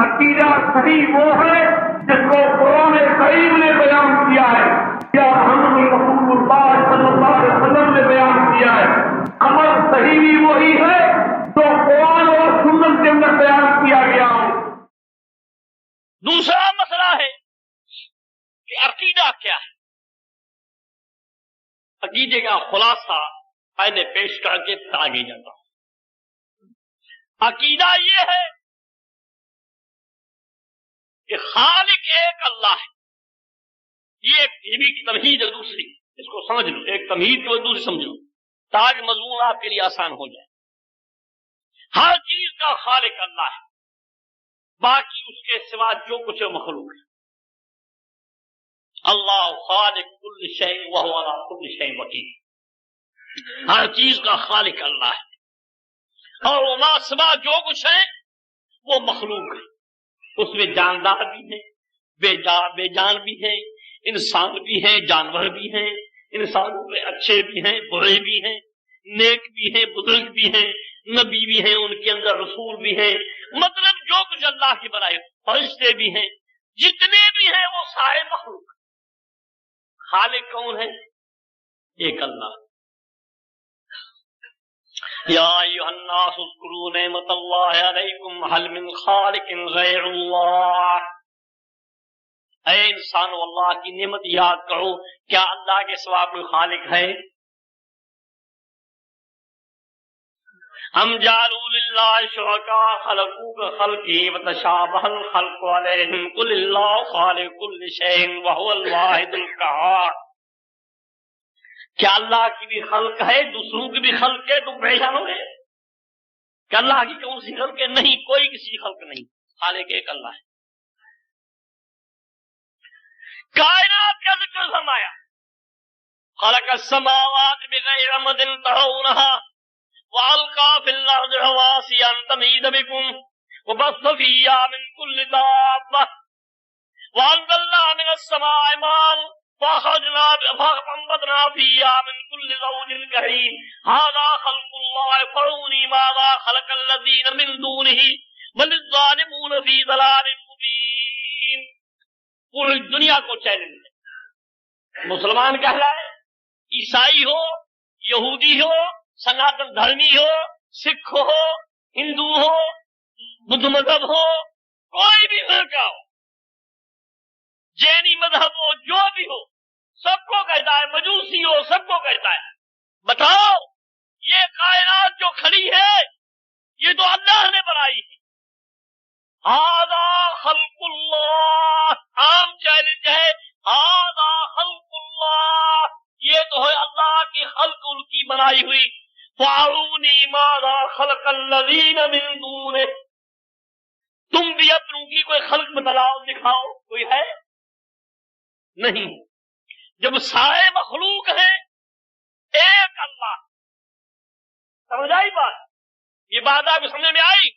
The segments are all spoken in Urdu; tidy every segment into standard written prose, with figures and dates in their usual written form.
عقیدہ صحیح وہ ہے جس کو قرآن کریم نے بیان کیا ہے یا محمد رسول اللہ صلی اللہ علیہ وسلم نے بیان کیا ہے. عمل صحیح بھی وہی ہے جو قرآن اور سنت کے اندر بیان کیا گیا ہو. دوسرا مسئلہ ہے کہ عقیدہ کیا ہے. عقیدے کا خلاصہ میں نے پیش کر کے آگے جاتا ہوں. عقیدہ یہ ہے کہ خالق ایک اللہ ہے. یہ بھی تمہید ہے دوسری، اس کو سمجھ لو. ایک تمہید کو دوسری سمجھ لو تاکہ مضمون آپ کے لیے آسان ہو جائے. ہر چیز کا خالق اللہ ہے، باقی اس کے سوا جو کچھ مخلوق ہے. اللہ خالق کل شیء وہو علی کل شیء وکیل. ہر چیز کا خالق اللہ ہے اور وما سوا جو کچھ ہے وہ مخلوق ہے. اس میں جاندار بھی ہیں، بے جان بھی ہیں، انسان بھی ہیں، جانور بھی ہیں. انسانوں میں اچھے بھی ہیں، برے بھی ہیں، نیک بھی ہیں، بزرگ بھی ہیں، نبی بھی ہیں، ان کے اندر رسول بھی ہیں. مطلب جو کچھ اللہ کی بنائے، فرشتے بھی ہیں، جتنے بھی ہیں وہ سارے مخلوق. خالق کون ہے؟ ایک اللہ. یا ایھا الناس اذکروا نعمت اللہ علیکم هل من خالق غیر اللہ. اے انسانو اللہ کی نعمت یاد کرو، کیا اللہ کے سوا کوئی خالق ہے؟ ہم جعلوا للہ شرکاء خلقوا كخلقه وتشابه الخلق علیہم قل اللہ خالق کل شیء وهو الواحد القہار. کیا اللہ کی بھی خلق ہے، دوسروں کی بھی خلق ہے؟ تم پریشان ہو گئے کہ اللہ کی کون سی خلق ہے؟ نہیں، کوئی کسی کی خلق نہیں، خالق ایک اللہ ہے. کائنات کا ذکر فرمایا، خلق السماوات بغیر عمد ترونها وألقى في الأرض رواسي أن تميد بكم وبث فيها من كل دابة وأنزلنا من السماء ماء فأنبتنا فيها من كل زوج كريم هذا خلق الله فاروني ماذا خلق الذين من دونه بل الظالمون في ضلال مبين. پوری دنیا کو چیلنج ہے. مسلمان کہلائے، عیسائی ہو، یہودی ہو، سناتن دھرمی ہو، سکھ ہو، ہندو ہو، بدھ مذہب ہو، کوئی بھی فرقہ ہو، جینی مذہب ہو، جو بھی ہو، سب کو کہتا ہے، مجوسی ہو، سب کو کہتا ہے، بتاؤ یہ کائنات جو کھڑی ہے یہ تو اللہ نے بنائی ہے. ھذا خلق اللہ، عام چیلنج ہے، ھذا خلق اللہ، یہ تو ہے اللہ کی خلق، ان کی بنائی ہوئی. فارونی ماذا خلق الذین من دونہ، تم بھی اپنوں کی کوئی خلق بتلاؤ، دکھاؤ، کوئی ہے؟ نہیں. جب سارے مخلوق ہیں، ایک اللہ. سمجھ آئی بات؟ یہ بات آپ کو سمجھ میں آئی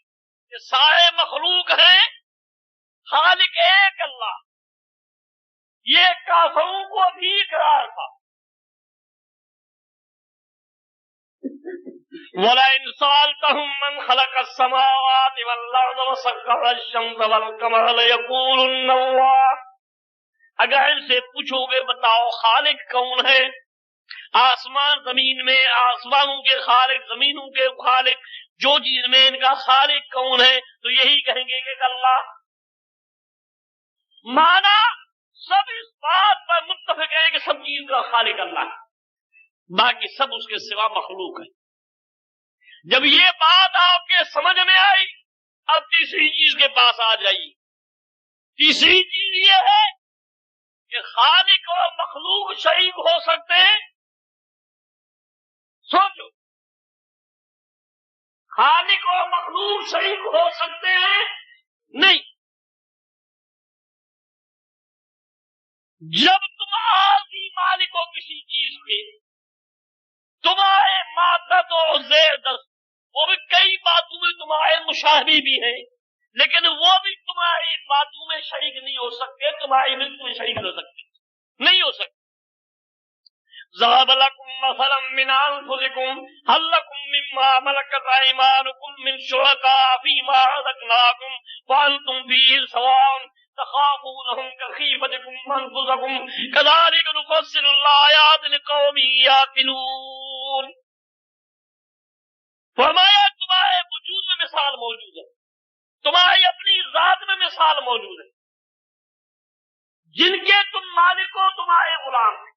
کہ سارے مخلوق ہیں، خالق ایک اللہ. یہ کافروں کو بھی اقرار تھا. وَلَئِنْ سَأَلْتَهُم مَّنْ خَلَقَ السَّمَاوَاتِ وَالْأَرْضَ وَسَخَّرَ الشَّمْسَ وَالْقَمَرَ لَيَقُولُنَّ اللَّهُ، اگر ان سے پوچھو گے بتاؤ خالق کون ہے، آسمان زمین میں آسمانوں کے خالق، زمینوں کے خالق، جو چیز میں ان کا خالق کون ہے، تو یہی کہیں گے کہ اللہ. مانا سب اس بات پر متفق ہے کہ سب چیز کا خالق اللہ ہے، باقی سب اس کے سوا مخلوق ہے. جب یہ بات آپ کے سمجھ میں آئی، اب تیسری چیز کے پاس آ جائیے. تیسری چیز یہ ہے کہ خالق اور مخلوق شریک ہو سکتے ہیں. سوچو، خالق اور مخلوق شریک ہو سکتے ہیں؟ نہیں. جب تم عارضی مالک ہو کسی چیز کے، تمہارے مادت اور زیر دست، وہ بھی کئی باتوں میں تمہارے مشابہ بھی ہیں، لیکن وہ بھی تمہاری باتوں میں شریک نہیں ہو سکتے، تمہاری ملک میں شریک ہو سکتے نہیں ہو سکتے. ضرب لكم مثلا من أنفسكم هل لكم مما ملكت أيمانكم من شركاء فيما رزقناكم فأنتم فيه سواء تخافونهم كخيفتكم أنفسكم كذلك نفصل الآيات لقوم يعقلون. فرمایا تمہارے وجود میں مثال موجود ہے، تمہاری اپنی ذات میں مثال موجود ہے، جن کے تم مالک ہو تمہارے غلام ہیں.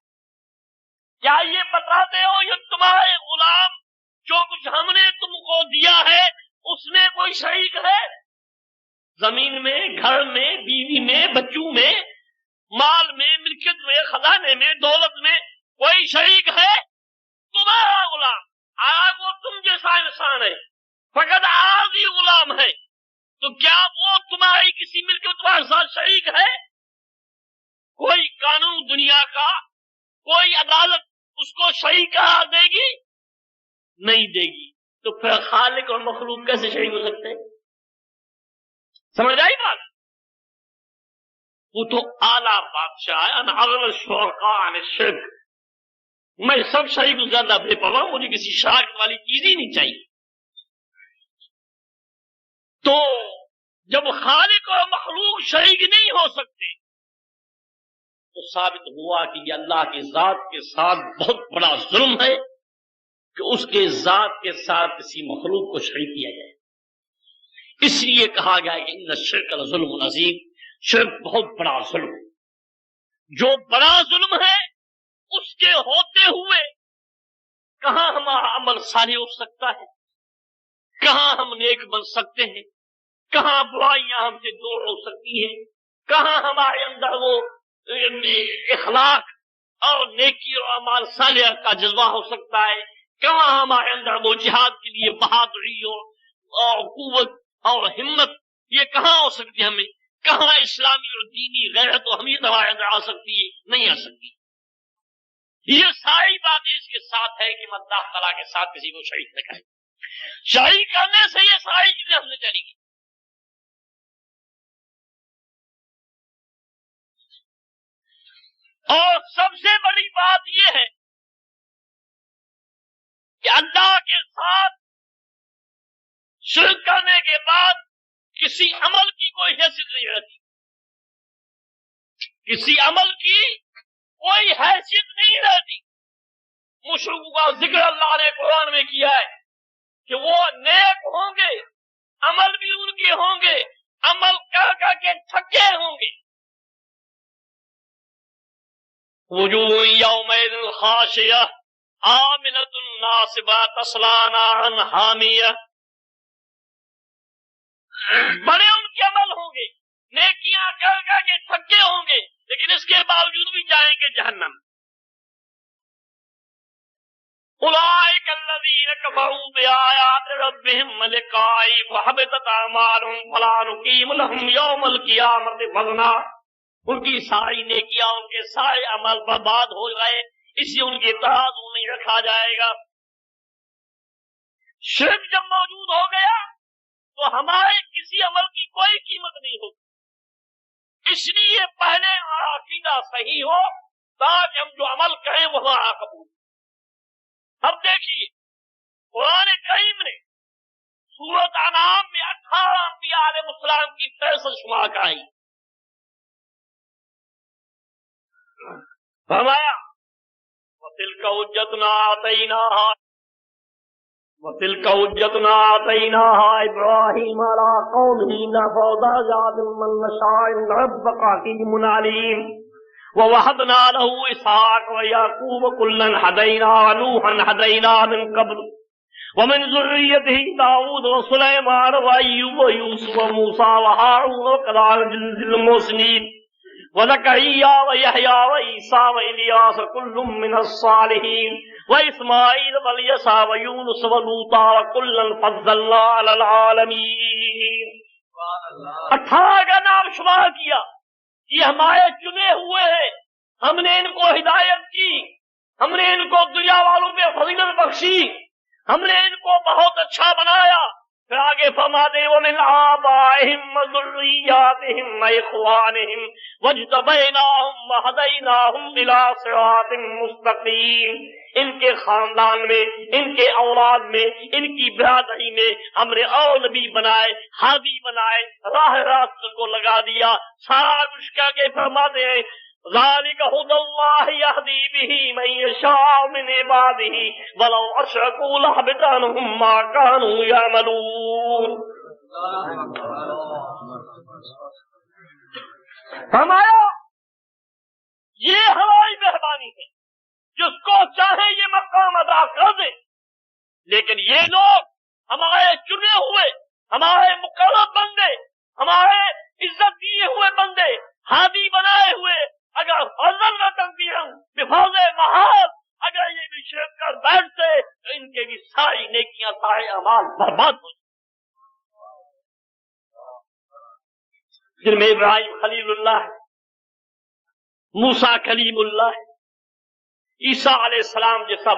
کیا یہ بتاتے ہو یہ تمہارے غلام جو کچھ ہم نے تم کو دیا ہے اس میں کوئی شریک ہے؟ زمین میں، گھر میں، بیوی میں، بچوں میں، مال میں، ملکیت میں، خزانے میں، دولت میں کوئی شریک ہے؟ تمہارا غلام وہ تم جیسا انسان ہے، فقط عارضی غلام ہے، تو کیا وہ تمہاری کسی ملکیت تمہارے ساتھ شریک ہے؟ کوئی قانون دنیا کا، کوئی عدالت اس کو شریک قرار دے گی؟ نہیں دے گی. تو پھر خالق اور مخلوق کیسے شریک ہو سکتے ہیں؟ سمجھ آئی بات؟ وہ تو اعلیٰ بادشاہ ہے. انا اغنى الشركاء عن الشرك. میں سب شریک سے زیادہ بے پرواہ، مجھے کسی شراکت والی چیز ہی نہیں چاہیے. تو جب خالق اور مخلوق شریک نہیں ہو سکتے تو ثابت ہوا کہ یہ اللہ کی ذات کے ساتھ بہت بڑا ظلم ہے کہ اس کے ذات کے ساتھ کسی مخلوق کو شریک کیا جائے. اس لیے کہا گیا کہ ان الشرک لظلم عظیم، شرک بہت بڑا ظلم ہے. جو بڑا ظلم ہے اس کے ہوتے ہوئے کہاں ہمارا عمل صالح ہو سکتا ہے، کہاں ہم نیک بن سکتے ہیں، کہاں برائیاں ہم سے دور ہو سکتی ہیں، کہاں ہمارے اندر وہ اخلاق اور نیکی اور اعمال صالحہ کا جذبہ ہو سکتا ہے، کہاں ہمارے اندر وہ جہاد کے لیے بہادری اور قوت اور ہمت یہ کہاں ہو سکتی ہے، ہمیں کہاں اسلامی اور دینی غیرت و حمیت ہمارے اندر آ سکتی ہے؟ نہیں آ سکتی. یہ ساری باتیں اس کے ساتھ ہے کہ اللہ تعالیٰ کے ساتھ کسی کو شریک نہ کرے. شریک کرنے سے یہ ساری چیزیں ہم سے چلی گی. اور سب سے بڑی بات یہ ہے کہ اللہ کے ساتھ شرک کرنے کے بعد کسی عمل کی کوئی حیثیت نہیں رہتی، کسی عمل کی کوئی حیثیت نہیں رہتی. مشرکوں کا ذکر اللہ نے قرآن میں کیا ہے کہ وہ نیک ہوں گے، عمل بھی ان کے ہوں گے، عمل کر کر کے تھکے ہوں گے. وجوہ یومئذ خاشعہ عاملۃ ناصبہ تصلی نارا حامیہ. بڑے ان کے عمل ہوں گے، نیکیاں کر کر کے تھکے ہوں گے، لیکن اس کے باوجود بھی جائیں گے جہنم. اولئک الذین کفروا بآیات ربہم لقاء فحبطت اعمالہم فلا نقیم لہم یوم القیامۃ وزنا. ان کی ساری نیکیاں، ان کے سارے عمل برباد ہو گئے، اس لیے ان کے ترازو نہیں رکھا جائے گا. شرک جب موجود ہو گیا تو ہمارے کسی عمل کی کوئی قیمت نہیں ہوگی. اس لیے پہلے ہمارا عقیدہ صحیح ہو تاکہ ہم جو عمل کریں وہ ہمارا قبول. اب دیکھیے قرآن کریم نے سورۃ انعام میں 18 انبیاء علیہ السلام کی فیصل شمار کرائی. فرمایا وَتِلْكَ حُجَّتُنَا آتَيْنَاهَا إِبْرَاهِيمَ عَلَىٰ قَوْمِهِ نَرْفَعُ دَرَجَاتٍ مَّن نَّشَاءُ إِنَّ رَبَّكَ حَكِيمٌ عَلِيمٌ. وَوَهَبْنَا لَهُ إِسْحَاقَ وَيَعْقُوبَ كُلًّا هَدَيْنَا وَنُوحًا هَدَيْنَا مِن قَبْلُ وَمِن ذُرِّيَّتِهِ دَاوُودَ وَسُلَيْمَانَ وَأَيُّوبَ وَيُوسُفَ وَمُوسَىٰ وَهَارُونَ وَكَذَٰلِكَ نَجْزِي الْمُحْسِنِينَ. وزكريا ويحيى وعيسى وإلياس كل من الصالحين وإسماعيل واليسع ويونس ولوطا وكلا فضلنا على العالمين. 18 کا نام شمار کیا، یہ ہمارے چنے ہوئے ہیں، ہم نے ان کو ہدایت کی، ہم نے ان کو دنیا والوں پہ فضیلت بخشی، ہم نے ان کو بہت اچھا بنایا، پھر آگے فرماتے ہیں وَمِنْ آبَائِهِمْ وَذُرِّيَّاتِهِمْ وَإِخْوَانِهِمْ وَاجْتَبَيْنَاهُمْ وَهَدَيْنَاهُمْ إِلَىٰ صِرَاطٍ مُّسْتَقِيمٍ، ان کے خاندان میں، ان کے اولاد میں، ان کی برادری میں ہم نے اور نبی بنائے، ہادی بنائے، راہ راست کو لگا دیا، سارا کچھ کہہ کے فرماتے ہیں ذَلِكَ هُدَى اللَّهِ يَهْدِي بِهِ مَن يَشَاءُ مِنْ عِبَادِهِ وَلَوْ أَشْرَكُوا لَحَبِطَ عَنْهُم مَّا كَانُوا يَعْمَلُونَ۔ فرمایا یہ ہماری مہربانی ہے، جس کو چاہے یہ مقام ادا کر دے، لیکن یہ لوگ ہمارے چنے ہوئے، ہمارے مقرب بندے، ہمارے عزت دیے ہوئے بندے، ہادی بنائے ہوئے، اگر فضل و تقدیرم بفضل محال اگر یہ بھی شرک کر بیٹھتے تو ان کے بھی ساری نیکیاں، سارے اعمال برباد ہو جائیں۔ جن میں ابراہیم خلیل اللہ ہے، موسیٰ کلیم اللہ ہے، عیسیٰ علیہ السلام جیسا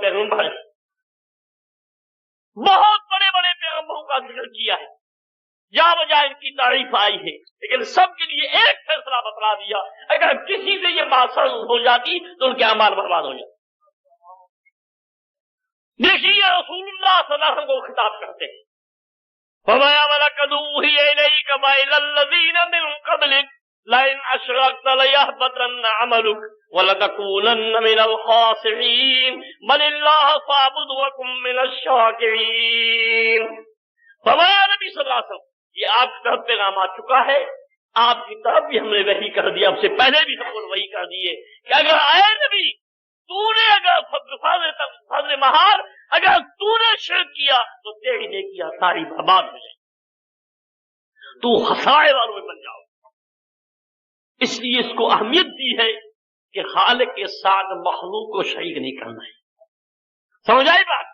پیغمبر ہے، بہت بڑے بڑے پیغمبروں کا ذکر کیا ہے، جا بجا ان کی تعریف آئی ہے، لیکن سب کے لیے ایک فیصلہ بتلا دیا، اگر کسی سے یہ بات سرد ہو جاتی تو ان کے اعمال برباد ہو جاتے۔ دیکھیے رسول اللہ صلی اللہ علیہ وسلم کو خطاب کرتے ہیں فَمَا وَلَقَدْ أُوحِيَ إِلَيْكَ وَإِلَى الَّذِينَ مِن قَبْلِكَ لَئِنْ أَشْرَكْتَ لَيَحْبَطَنَّ عَمَلُكَ وَلَتَكُونَنَّ مِنَ الْخَاسِرِينَ بَلِ اللَّهَ فَاعْبُدْ وَكُن مِّنَ الشَّاكِرِينَ۔ فرمایا نبی صلی اللہ علیہ وسلم یہ آپ کی طرف پیغام آ چکا ہے، آپ کی طرف بھی ہم نے وحی کر دیا، اب سے پہلے بھی ہم کو وحی کر دیے کہ اگر آئے نبی تو نے اگر فضل مہار اگر تو نے شرک کیا تو تیری نیکیاں ساری برباد ہو جائیں، تو خسارے والوں میں بن جاؤ۔ اس لیے اس کو اہمیت دی ہے کہ خالق کے ساتھ مخلوق کو شریک نہیں کرنا ہے۔ سمجھ آئی بات؟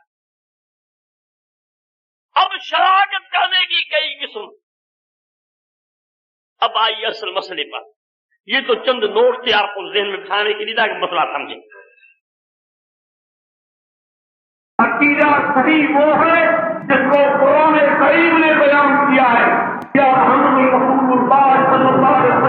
اب شراکت کرنے کی کئی قسم، اب آئیے اصل مسئلے پر۔ یہ تو چند نوٹ تھے آپ کو ذہن میں بٹھانے کے لیے تاکہ مسئلہ سمجھیں۔ عقیدہ صحیح وہ ہے جس کو قرآن کریم نے بیان کیا ہے، یا محمد رسول اللہ صلی اللہ علیہ وسلم